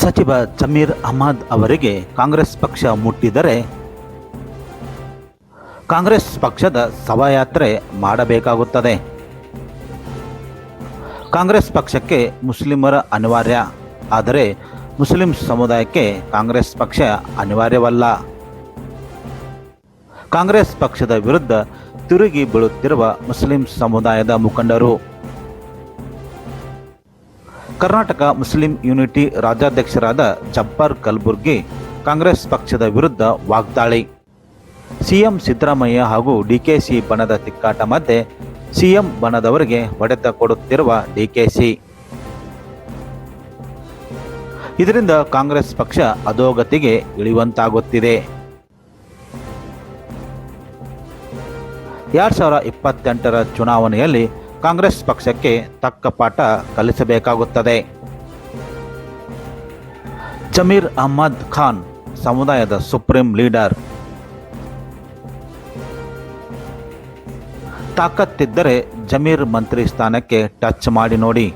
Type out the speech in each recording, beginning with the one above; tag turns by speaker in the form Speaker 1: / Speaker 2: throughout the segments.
Speaker 1: ಸಚಿವ ಜಮೀರ್ ಅಹ್ಮದ್ ಅವರಿಗೆ ಕಾಂಗ್ರೆಸ್ ಪಕ್ಷ ಮುಟ್ಟಿದರೆ ಕಾಂಗ್ರೆಸ್ ಪಕ್ಷದ ಶವಯಾತ್ರೆ ಮಾಡಬೇಕಾಗುತ್ತದೆ. ಕಾಂಗ್ರೆಸ್ ಪಕ್ಷಕ್ಕೆ ಮುಸ್ಲಿಮರ ಅನಿವಾರ್ಯ, ಆದರೆ ಮುಸ್ಲಿಂ ಸಮುದಾಯಕ್ಕೆ ಕಾಂಗ್ರೆಸ್ ಪಕ್ಷ ಅನಿವಾರ್ಯವಲ್ಲ. ಕಾಂಗ್ರೆಸ್ ಪಕ್ಷದ ವಿರುದ್ಧ ತಿರುಗಿ ಬೀಳುತ್ತಿರುವ ಮುಸ್ಲಿಂ ಸಮುದಾಯದ ಮುಖಂಡರು. ಕರ್ನಾಟಕ ಮುಸ್ಲಿಂ ಯೂನಿಟಿ ರಾಜ್ಯಾಧ್ಯಕ್ಷರಾದ ಜಬ್ಬಾರ್ ಕಲಬುರ್ಗಿ ಕಾಂಗ್ರೆಸ್ ಪಕ್ಷದ ವಿರುದ್ಧ ವಾಗ್ದಾಳಿ. ಸಿಎಂ ಸಿದ್ದರಾಮಯ್ಯ ಹಾಗೂ ಡಿಕೆಶಿ ಬಣದ ತಿಕ್ಕಾಟ ಮಧ್ಯೆ ಸಿಎಂ ಬಣದವರಿಗೆ ಹೊಡೆತ ಕೊಡುತ್ತಿರುವ ಡಿಕೆಶಿ. ಇದರಿಂದ ಕಾಂಗ್ರೆಸ್ ಪಕ್ಷ ಅಧೋಗತಿಗೆ ಇಳಿಯುವಂತಾಗುತ್ತಿದೆ. 2028ರ ಚುನಾವಣೆಯಲ್ಲಿ ಕಾಂಗ್ರೆಸ್ ಪಕ್ಷಕ್ಕೆ ತಕ್ಕ ಪಾಠ ಕಲಿಸಬೇಕಾಗುತ್ತದೆ. ಜಮೀರ್ ಅಹ್ಮದ್ ಖಾನ್ ಸಮುದಾಯದ ಸುಪ್ರೀಂ ಲೀಡರ್. ತಾಕತ್ತಿದ್ದರೆ ಜಮೀರ್ ಮಂತ್ರಿ ಸ್ಥಾನಕ್ಕೆ ಟಚ್ ಮಾಡಿ ನೋಡಿ.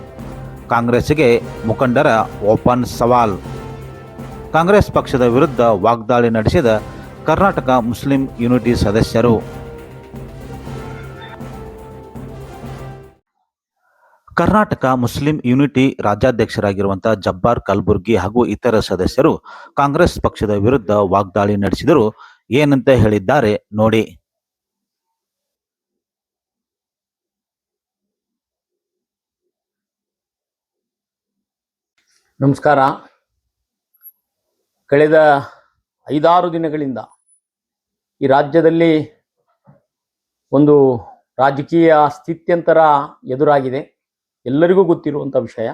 Speaker 1: ಕಾಂಗ್ರೆಸ್ಗೆ ಮುಖಂಡರ ಓಪನ್ ಸವಾಲ್. ಕಾಂಗ್ರೆಸ್ ಪಕ್ಷದ ವಿರುದ್ಧ ವಾಗ್ದಾಳಿ ನಡೆಸಿದ ಕರ್ನಾಟಕ ಮುಸ್ಲಿಂ ಯೂನಿಟಿ ಸದಸ್ಯರು. ಕರ್ನಾಟಕ ಮುಸ್ಲಿಂ ಯೂನಿಟಿ ರಾಜ್ಯಾಧ್ಯಕ್ಷರಾಗಿರುವಂಥ ಜಬ್ಬಾರ್ ಕಲಬುರ್ಗಿ ಹಾಗೂ ಇತರ ಸದಸ್ಯರು ಕಾಂಗ್ರೆಸ್ ಪಕ್ಷದ ವಿರುದ್ಧ ವಾಗ್ದಾಳಿ ನಡೆಸಿದರು. ಏನಂತ ಹೇಳಿದ್ದಾರೆ ನೋಡಿ.
Speaker 2: ನಮಸ್ಕಾರ. ಕಳೆದ 5-6 ದಿನಗಳಿಂದ ಈ ರಾಜ್ಯದಲ್ಲಿ ಒಂದು ರಾಜಕೀಯ ಸ್ಥಿತ್ಯಂತರ ಎದುರಾಗಿದೆ. ಎಲ್ಲರಿಗೂ ಗೊತ್ತಿರುವಂಥ ವಿಷಯ.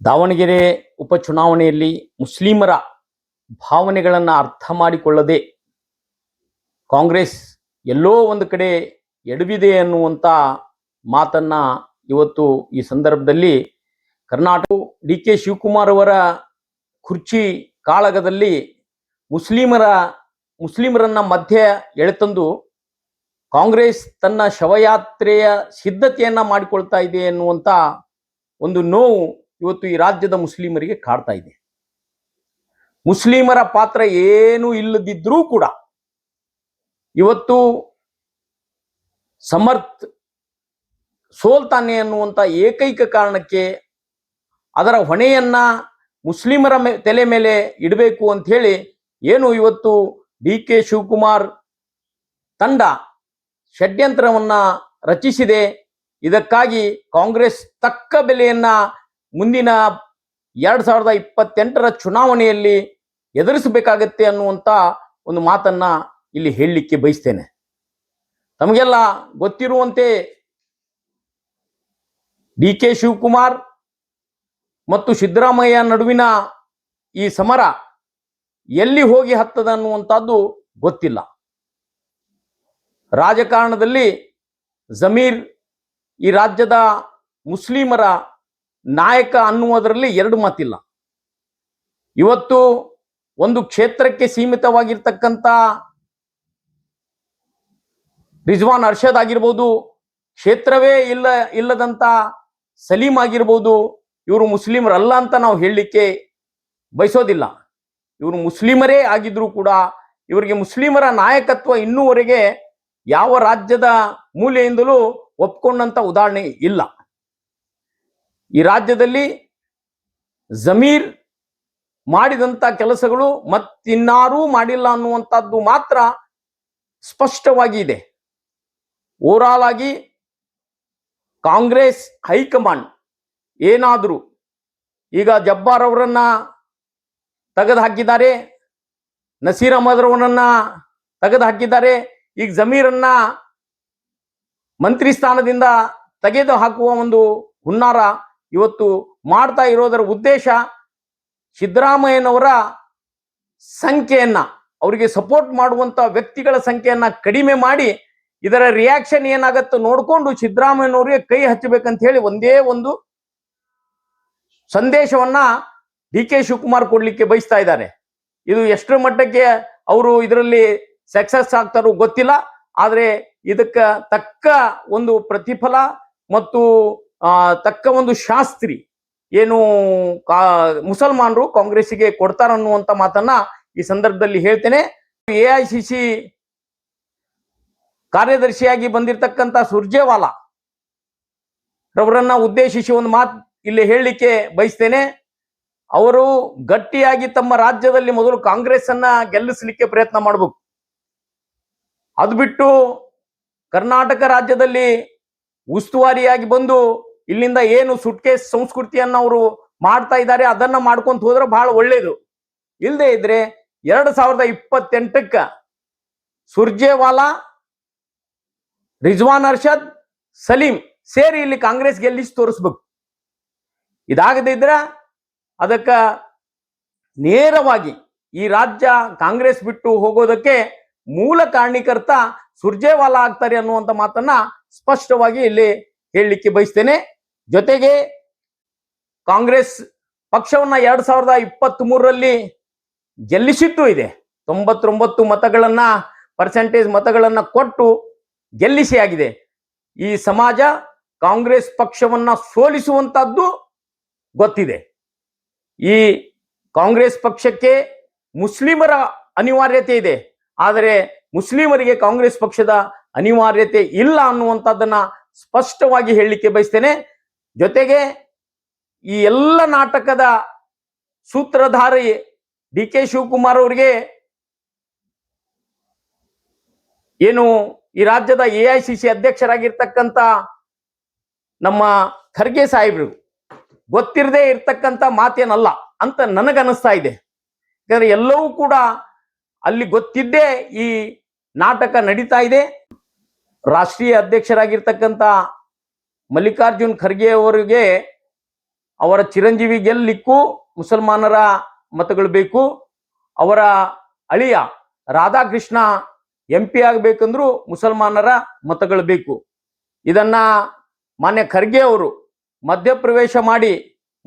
Speaker 2: ದಾವಣಗೆರೆ ಉಪಚುನಾವಣೆಯಲ್ಲಿ ಮುಸ್ಲಿಮರ ಭಾವನೆಗಳನ್ನು ಅರ್ಥ ಮಾಡಿಕೊಳ್ಳದೆ ಕಾಂಗ್ರೆಸ್ ಎಲ್ಲೋ ಒಂದು ಕಡೆ ಎಡವಿದೆ ಅನ್ನುವಂಥ ಮಾತನ್ನ ಇವತ್ತು ಈ ಸಂದರ್ಭದಲ್ಲಿ ಕರ್ನಾಟಕ ಡಿ.ಕೆ. ಶಿವಕುಮಾರ್ ಅವರ ಕುರ್ಚಿ ಕಾಳಗದಲ್ಲಿ ಮುಸ್ಲಿಮರನ್ನ ಮಧ್ಯೆ ಎಳೆತಂದು ಕಾಂಗ್ರೆಸ್ ತನ್ನ ಶವಯಾತ್ರೆಯ ಸಿದ್ಧತೆಯನ್ನ ಮಾಡಿಕೊಳ್ತಾ ಇದೆ ಎನ್ನುವಂತ ಒಂದು ನೋವು ಇವತ್ತು ಈ ರಾಜ್ಯದ ಮುಸ್ಲಿಮರಿಗೆ ಕಾಡ್ತಾ ಇದೆ. ಮುಸ್ಲಿಮರ ಪಾತ್ರ ಏನು ಇಲ್ಲದಿದ್ರೂ ಕೂಡ ಇವತ್ತು ಸಮರ್ಥ್ ಸೋಲ್ತಾನೆ ಅನ್ನುವಂತ ಏಕೈಕ ಕಾರಣಕ್ಕೆ ಅದರ ಹೊಣೆಯನ್ನ ಮುಸ್ಲಿಮರ ತಲೆ ಮೇಲೆ ಇಡಬೇಕು ಅಂತ ಹೇಳಿ ಏನು ಇವತ್ತು ಡಿ.ಕೆ. ಶಿವಕುಮಾರ್ ತಂಡ ಷಡ್ಯಂತ್ರವನ್ನ ರಚಿಸಿದೆ. ಇದಕ್ಕಾಗಿ ಕಾಂಗ್ರೆಸ್ ತಕ್ಕ ಬೆಲೆಯನ್ನ ಮುಂದಿನ 2028ರ ಚುನಾವಣೆಯಲ್ಲಿ ಎದುರಿಸಬೇಕಾಗತ್ತೆ ಅನ್ನುವಂತ ಒಂದು ಮಾತನ್ನ ಇಲ್ಲಿ ಹೇಳಲಿಕ್ಕೆ ಬಯಸ್ತೇನೆ. ತಮಗೆಲ್ಲ ಗೊತ್ತಿರುವಂತೆ ಡಿ.ಕೆ. ಶಿವಕುಮಾರ್ ಮತ್ತು ಸಿದ್ದರಾಮಯ್ಯ ನಡುವಿನ ಈ ಸಮರ ಎಲ್ಲಿ ಹೋಗಿ ಹತ್ತದ ಅನ್ನುವಂಥದ್ದು ಗೊತ್ತಿಲ್ಲ. ರಾಜಕಾರಣದಲ್ಲಿ ಜಮೀರ್ ಈ ರಾಜ್ಯದ ಮುಸ್ಲಿಮರ ನಾಯಕ ಅನ್ನುವುದರಲ್ಲಿ ಎರಡು ಮಾತಿಲ್ಲ. ಇವತ್ತು ಒಂದು ಕ್ಷೇತ್ರಕ್ಕೆ ಸೀಮಿತವಾಗಿರ್ತಕ್ಕಂಥ ರಿಜ್ವಾನ್ ಅರ್ಷದ್ ಆಗಿರ್ಬೋದು, ಕ್ಷೇತ್ರವೇ ಇಲ್ಲದಂತ ಸಲೀಂ ಆಗಿರ್ಬೋದು, ಇವರು ಮುಸ್ಲಿಮರಲ್ಲ ಅಂತ ನಾವು ಹೇಳಲಿಕ್ಕೆ ಬಯಸೋದಿಲ್ಲ. ಇವರು ಮುಸ್ಲಿಮರೇ ಆಗಿದ್ರು ಕೂಡ ಇವರಿಗೆ ಮುಸ್ಲಿಮರ ನಾಯಕತ್ವ ಇನ್ನೂವರೆಗೆ ಯಾವ ರಾಜ್ಯದ ಮೂಲೆಯಿಂದಲೂ ಒಪ್ಕೊಂಡಂತ ಉದಾಹರಣೆ ಇಲ್ಲ. ಈ ರಾಜ್ಯದಲ್ಲಿ ಜಮೀರ್ ಮಾಡಿದಂತ ಕೆಲಸಗಳು ಮತ್ತಿನ್ನಾರೂ ಮಾಡಿಲ್ಲ ಅನ್ನುವಂಥದ್ದು ಮಾತ್ರ ಸ್ಪಷ್ಟವಾಗಿ ಇದೆ. ಓವರಾಲ್ ಆಗಿ ಕಾಂಗ್ರೆಸ್ ಹೈಕಮಾಂಡ್ ಏನಾದರೂ ಈಗ ಜಬ್ಬಾರ್ ಅವರನ್ನ ತೆಗೆದು ಹಾಕಿದ್ದಾರೆ, ನಸೀರ್ ಅಹಮದ್ ಅವರನ್ನ ತೆಗೆದು ಹಾಕಿದ್ದಾರೆ, ಈಗ ಜಮೀರನ್ನ ಮಂತ್ರಿ ಸ್ಥಾನದಿಂದ ತೆಗೆದು ಹಾಕುವ ಒಂದು ಹುನ್ನಾರ ಇವತ್ತು ಮಾಡ್ತಾ ಇರೋದರ ಉದ್ದೇಶ ಸಿದ್ದರಾಮಯ್ಯನವರ ಸಂಖ್ಯೆಯನ್ನ, ಅವರಿಗೆ ಸಪೋರ್ಟ್ ಮಾಡುವಂತ ವ್ಯಕ್ತಿಗಳ ಸಂಖ್ಯೆಯನ್ನ ಕಡಿಮೆ ಮಾಡಿ ಇದರ ರಿಯಾಕ್ಷನ್ ಏನಾಗತ್ತೋ ನೋಡ್ಕೊಂಡು ಸಿದ್ದರಾಮಯ್ಯನವರಿಗೆ ಕೈ ಹಚ್ಚಬೇಕಂತ ಹೇಳಿ ಒಂದೇ ಒಂದು ಸಂದೇಶವನ್ನ ಡಿ.ಕೆ. ಶಿವಕುಮಾರ್ ಕೊಡ್ಲಿಕ್ಕೆ ಬಯಸ್ತಾ ಇದ್ದಾರೆ. ಇದು ಎಷ್ಟರ ಮಟ್ಟಕ್ಕೆ ಅವರು ಇದರಲ್ಲಿ ಸಕ್ಸಸ್ ಆಗ್ತಾರೋ ಗೊತ್ತಿಲ್ಲ. ಆದ್ರೆ ಇದಕ್ಕ ತಕ್ಕ ಒಂದು ಪ್ರತಿಫಲ ಮತ್ತು ತಕ್ಕ ಒಂದು ಶಾಸ್ತ್ರಿ ಏನು ಮುಸಲ್ಮಾನರು ಕಾಂಗ್ರೆಸ್ಸಿಗೆ ಕೊಡ್ತಾರನ್ನುವಂತ ಮಾತನ್ನ ಈ ಸಂದರ್ಭದಲ್ಲಿ ಹೇಳ್ತೇನೆ. AICC ಕಾರ್ಯದರ್ಶಿಯಾಗಿ ಬಂದಿರತಕ್ಕಂತ ಸುರ್ಜೇವಾಲಾ ರವರನ್ನ ಉದ್ದೇಶಿಸಿ ಒಂದು ಮಾತು ಇಲ್ಲಿ ಹೇಳಲಿಕ್ಕೆ ಬಯಸ್ತೇನೆ. ಅವರು ಗಟ್ಟಿಯಾಗಿ ತಮ್ಮ ರಾಜ್ಯದಲ್ಲಿ ಮೊದಲು ಕಾಂಗ್ರೆಸ್ ಅನ್ನ ಗೆಲ್ಲಿಸಲಿಕ್ಕೆ ಪ್ರಯತ್ನ ಮಾಡಬೇಕು. ಅದು ಬಿಟ್ಟು ಕರ್ನಾಟಕ ರಾಜ್ಯದಲ್ಲಿ ಉಸ್ತುವಾರಿಯಾಗಿ ಬಂದು ಇಲ್ಲಿಂದ ಏನು ಸುಟ್ಕೇಸ್ ಸಂಸ್ಕೃತಿಯನ್ನ ಅವರು ಮಾಡ್ತಾ ಇದ್ದಾರೆ ಅದನ್ನ ಮಾಡ್ಕೊಂತ ಹೋದ್ರೆ ಬಹಳ ಒಳ್ಳೇದು. ಇಲ್ಲದೆ ಇದ್ರೆ 2028ಕ್ಕ ಸುರ್ಜೇವಾಲಾ, ರಿಜ್ವಾನ್ ಅರ್ಷದ್, ಸಲೀಂ ಸೇರಿ ಇಲ್ಲಿ ಕಾಂಗ್ರೆಸ್ ಗೆಲ್ಲಿಸಿ ತೋರಿಸ್ಬೇಕು. ಇದಾಗದೇ ಇದ್ರ ಅದಕ್ಕ ನೇರವಾಗಿ ಈ ರಾಜ್ಯ ಕಾಂಗ್ರೆಸ್ ಬಿಟ್ಟು ಹೋಗೋದಕ್ಕೆ ಮೂಲ ಕಾರಣೀಕರ್ತ ಸುರ್ಜೇವಾಲಾ ಆಗ್ತಾರೆ ಅನ್ನುವಂತ ಮಾತನ್ನ ಸ್ಪಷ್ಟವಾಗಿ ಇಲ್ಲಿ ಹೇಳಲಿಕ್ಕೆ ಬಯಸ್ತೇನೆ. ಜೊತೆಗೆ ಕಾಂಗ್ರೆಸ್ ಪಕ್ಷವನ್ನ 2023ರಲ್ಲಿ ಗೆಲ್ಲಿಸಿದ್ದು ಇದೆ. 99 ಮತಗಳನ್ನ ಪರ್ಸೆಂಟೇಜ್ ಮತಗಳನ್ನ ಕೊಟ್ಟು ಗೆಲ್ಲಿಸಿ ಆಗಿದೆ. ಈ ಸಮಾಜ ಕಾಂಗ್ರೆಸ್ ಪಕ್ಷವನ್ನ ಸೋಲಿಸುವಂತದ್ದು ಗೊತ್ತಿದೆ. ಈ ಕಾಂಗ್ರೆಸ್ ಪಕ್ಷಕ್ಕೆ ಮುಸ್ಲಿಮರ ಅನಿವಾರ್ಯತೆ ಇದೆ, ಆದರೆ ಮುಸ್ಲಿಮರಿಗೆ ಕಾಂಗ್ರೆಸ್ ಪಕ್ಷದ ಅನಿವಾರ್ಯತೆ ಇಲ್ಲ ಅನ್ನುವಂಥದ್ದನ್ನ ಸ್ಪಷ್ಟವಾಗಿ ಹೇಳಲಿಕ್ಕೆ ಬಯಸ್ತೇನೆ. ಜೊತೆಗೆ ಈ ಎಲ್ಲ ನಾಟಕದ ಸೂತ್ರಧಾರಿ DK ಶಿವಕುಮಾರ್ ಅವರಿಗೆ ಏನು ಈ ರಾಜ್ಯದ AICC ಅಧ್ಯಕ್ಷರಾಗಿರ್ತಕ್ಕಂಥ ನಮ್ಮ ಖರ್ಗೆ ಸಾಹೇಬ್ರು ಗೊತ್ತಿರದೇ ಇರ್ತಕ್ಕಂಥ ಮಾತೇನಲ್ಲ ಅಂತ ನನಗನ್ನಿಸ್ತಾ ಇದೆ. ಯಾಕಂದ್ರೆ ಎಲ್ಲವೂ ಕೂಡ ಅಲ್ಲಿ ಗೊತ್ತಿದ್ದೇ ಈ ನಾಟಕ ನಡೀತಾ ಇದೆ. ರಾಷ್ಟ್ರೀಯ ಅಧ್ಯಕ್ಷರಾಗಿರ್ತಕ್ಕಂಥ ಮಲ್ಲಿಕಾರ್ಜುನ್ ಖರ್ಗೆ ಅವರಿಗೆ ಅವರ ಚಿರಂಜೀವಿ ಗೆಲ್ಲಿಕ್ಕೂ ಮುಸಲ್ಮಾನರ ಮತಗಳು ಬೇಕು. ಅವರ ಅಳಿಯ ರಾಧಾಕೃಷ್ಣ MP ಆಗಬೇಕಂದ್ರೂ ಮುಸಲ್ಮಾನರ ಮತಗಳು ಬೇಕು. ಇದನ್ನ ಮಾನ್ಯ ಖರ್ಗೆ ಅವರು ಮಧ್ಯಪ್ರವೇಶ ಮಾಡಿ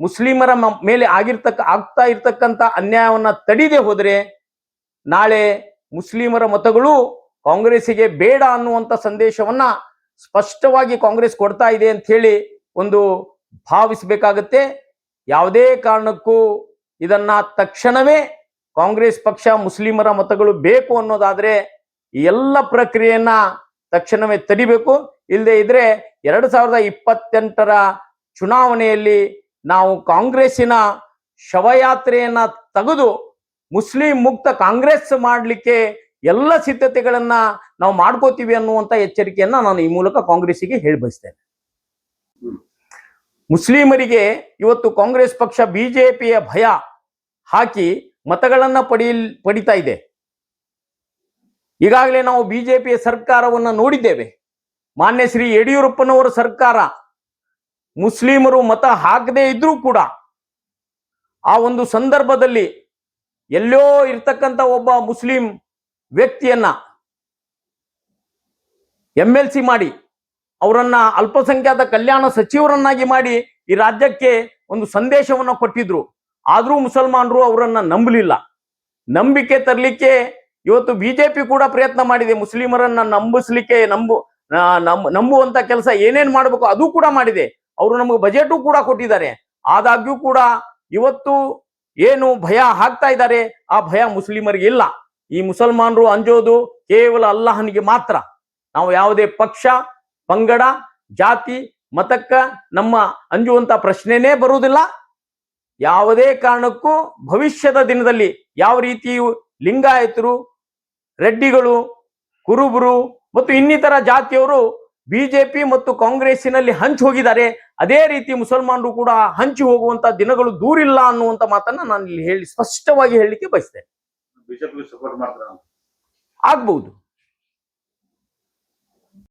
Speaker 2: ಮುಸ್ಲಿಮರ ಮೇಲೆ ಆಗ್ತಾ ಇರ್ತಕ್ಕಂಥ ಅನ್ಯಾಯವನ್ನ ತಡಿದೆ ಹೋದ್ರೆ ನಾಳೆ ಮುಸ್ಲಿಮರ ಮತಗಳು ಕಾಂಗ್ರೆಸ್ಸಿಗೆ ಬೇಡ ಅನ್ನುವಂತ ಸಂದೇಶವನ್ನ ಸ್ಪಷ್ಟವಾಗಿ ಕಾಂಗ್ರೆಸ್ ಕೊಡ್ತಾ ಇದೆ ಅಂತ ಹೇಳಿ ಒಂದು ಭಾವಿಸಬೇಕಾಗತ್ತೆ. ಯಾವುದೇ ಕಾರಣಕ್ಕೂ ಇದನ್ನ ತಕ್ಷಣವೇ ಕಾಂಗ್ರೆಸ್ ಪಕ್ಷ ಮುಸ್ಲಿಮರ ಮತಗಳು ಬೇಕು ಅನ್ನೋದಾದ್ರೆ ಈ ಎಲ್ಲ ಪ್ರಕ್ರಿಯೆಯನ್ನ ತಕ್ಷಣವೇ ತಡಿಬೇಕು. ಇಲ್ಲದೆ ಇದ್ರೆ 2028ರ ಚುನಾವಣೆಯಲ್ಲಿ ನಾವು ಕಾಂಗ್ರೆಸ್ಸಿನ ಶವಯಾತ್ರೆಯನ್ನ ತೆಗೆದು ಮುಸ್ಲಿಂ ಮುಕ್ತ ಕಾಂಗ್ರೆಸ್ ಮಾಡಲಿಕ್ಕೆ ಎಲ್ಲ ಸಿದ್ಧತೆಗಳನ್ನ ನಾವು ಮಾಡ್ಕೋತೀವಿ ಅನ್ನುವಂತ ಎಚ್ಚರಿಕೆಯನ್ನ ನಾನು ಈ ಮೂಲಕ ಕಾಂಗ್ರೆಸ್ಸಿಗೆ ಹೇಳಿ ಬಯಸ್ತೇನೆ. ಮುಸ್ಲಿಮರಿಗೆ ಇವತ್ತು ಕಾಂಗ್ರೆಸ್ ಪಕ್ಷ ಬಿಜೆಪಿಯ ಭಯ ಹಾಕಿ ಮತಗಳನ್ನ ಪಡಿತಾ ಇದೆ. ಈಗಾಗಲೇ ನಾವು ಬಿಜೆಪಿಯ ಸರ್ಕಾರವನ್ನ ನೋಡಿದ್ದೇವೆ. ಮಾನ್ಯ ಶ್ರೀ ಯಡಿಯೂರಪ್ಪನವರ ಸರ್ಕಾರ ಮುಸ್ಲಿಮರು ಮತ ಹಾಕದೇ ಇದ್ರೂ ಕೂಡ ಆ ಒಂದು ಸಂದರ್ಭದಲ್ಲಿ ಎಲ್ಲೋ ಇರ್ತಕ್ಕಂಥ ಒಬ್ಬ ಮುಸ್ಲಿಂ ವ್ಯಕ್ತಿಯನ್ನ MLC ಮಾಡಿ ಅವರನ್ನ ಅಲ್ಪಸಂಖ್ಯಾತ ಕಲ್ಯಾಣ ಸಚಿವರನ್ನಾಗಿ ಮಾಡಿ ಈ ರಾಜ್ಯಕ್ಕೆ ಒಂದು ಸಂದೇಶವನ್ನ ಕೊಟ್ಟಿದ್ರು. ಆದ್ರೂ ಮುಸಲ್ಮಾನರು ಅವರನ್ನ ನಂಬಲಿಲ್ಲ. ನಂಬಿಕೆ ತರಲಿಕ್ಕೆ ಇವತ್ತು ಬಿಜೆಪಿ ಕೂಡ ಪ್ರಯತ್ನ ಮಾಡಿದೆ. ಮುಸ್ಲಿಮರನ್ನ ನಂಬಿಸ್ಲಿಕ್ಕೆ ನಂಬುವಂತ ಕೆಲಸ ಏನೇನ್ ಮಾಡ್ಬೇಕು ಅದು ಕೂಡ ಮಾಡಿದೆ. ಅವರು ನಮಗೆ ಬಜೆಟು ಕೂಡ ಕೊಟ್ಟಿದ್ದಾರೆ. ಆದಾಗ್ಯೂ ಕೂಡ ಇವತ್ತು ಏನು ಭಯ ಹಾಕ್ತಾ ಇದ್ದಾರೆ ಆ ಭಯ ಮುಸ್ಲಿಮರಿಗೆ ಇಲ್ಲ. ಈ ಮುಸಲ್ಮಾನರು ಅಂಜೋದು ಕೇವಲ ಅಲ್ಲಾಹನಿಗೆ ಮಾತ್ರ. ನಾವು ಯಾವುದೇ ಪಕ್ಷ, ಪಂಗಡ, ಜಾತಿ, ಮತಕ್ಕ ನಮ್ಮ ಅಂಜುವಂತ ಪ್ರಶ್ನೆನೇ ಬರುವುದಿಲ್ಲ. ಯಾವುದೇ ಕಾರಣಕ್ಕೂ ಭವಿಷ್ಯದ ದಿನದಲ್ಲಿ ಯಾವ ರೀತಿಯು ಲಿಂಗಾಯತರು, ರೆಡ್ಡಿಗಳು, ಕುರುಬರು ಮತ್ತು ಇನ್ನಿತರ ಜಾತಿಯವರು ಬಿಜೆಪಿ ಮತ್ತು ಕಾಂಗ್ರೆಸ್ಸಿನಲ್ಲಿ ಹಂಚಿ ಹೋಗಿದ್ದಾರೆ, ಅದೇ ರೀತಿ ಮುಸಲ್ಮಾನರು ಕೂಡ ಹಂಚಿ ಹೋಗುವಂತ ದಿನಗಳು ದೂರಿಲ್ಲ ಅನ್ನುವಂತ ಮಾತನ್ನ ನಾನು ಇಲ್ಲಿ ಹೇಳಿ ಸ್ಪಷ್ಟವಾಗಿ ಹೇಳಲಿಕ್ಕೆ ಬಯಸ್ತೇನೆ.
Speaker 3: ಬಿಜೆಪಿ ಸಪೋರ್ಟ್ ಮಾಡ್ತಾರೆ
Speaker 2: ಆಗ್ಬಹುದು.